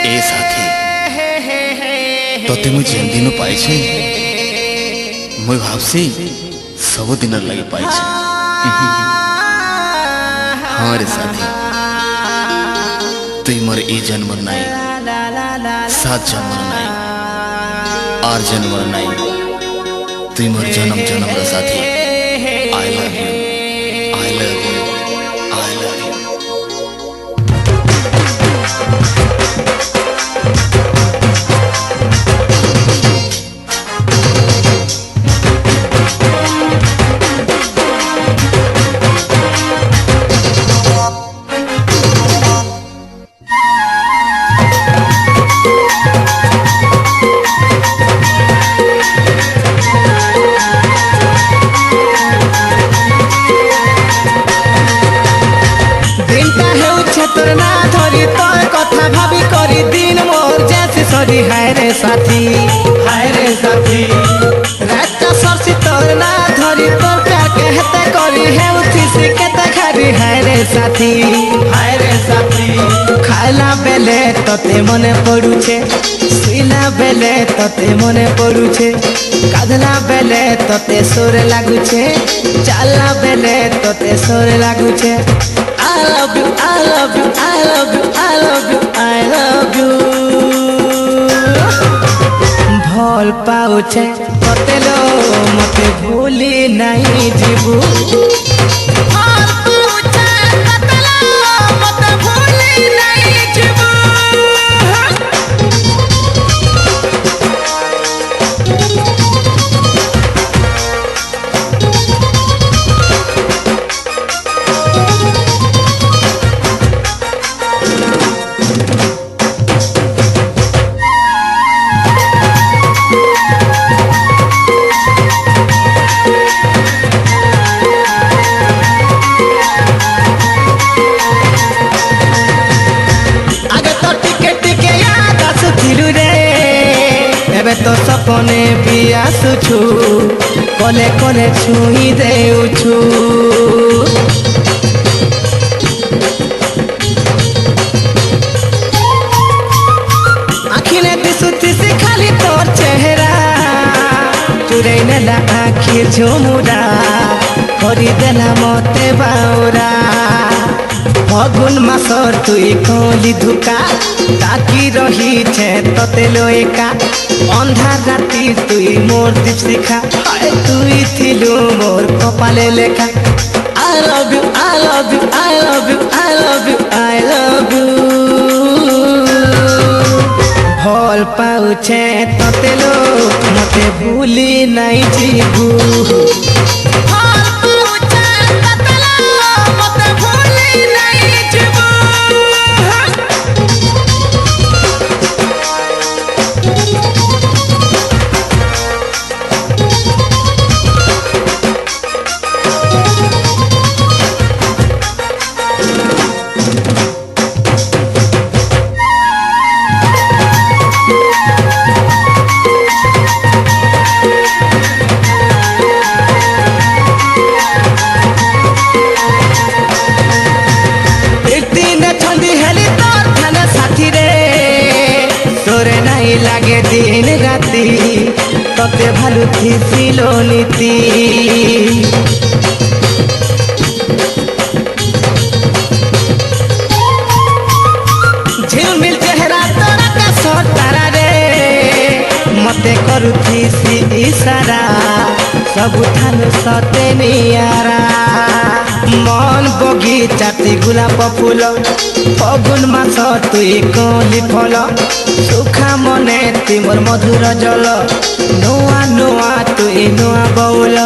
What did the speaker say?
ए साथी तोते मुझे जेन दिन पाइछे मुझे भावसी सब दिन लगे पाइछे। हाँ रे साथी तुई मोर ए जन्म नहीं 7 जन्म नहीं 8 जन्म नहीं तुई मोर जन्म जन्म रे साथी। I love you I love you I love you. हाय रे साथी रात सरसी तोर ना धरी तोर प्यार के हेते करी है उठी से के तखारी। हाय रे साथी खाला बेले तते मने पड़ुछे सुइला बेले तते मने पड़ुछे कादला बेले तते सोर लागुछे चाला बेले तते सोर लागुछे। I love you I love you I love you I love you I love you। भल पाउछे तते लो मते भूली नहीं जीवू। भल पाउछे तते लो मते भूली नहीं जीवू। तो सपने भी आसुछु कले कले छुई देउछु। आखिने दिसुती से खाली तोर चेहरा चुरे नेला आखि झुमुरा करी देला मते बाउरा। फगुन मासर तुई कली धुका ताकि रही छे तते लो एका अंधार राती तुई मोर दीपशिखा तुई थिलु मोर कपाले लेखा। I love you I love you I love you I love you I love you। भल पाउछे तते लो मते भूली नहीं जीवू। लागे दिन राती तते भालू थिसिलो नीति। झिलमिल चेहरा तोरा का सतारा रे मते करुथिसी इशारा सब ठानु सते नियारा। मन बगीचा ती गुलाब फूल फगुन मास तुई कली फल सुखा मने ती मोर मधुर जल नुआ नुआ तुई नुआ बउल।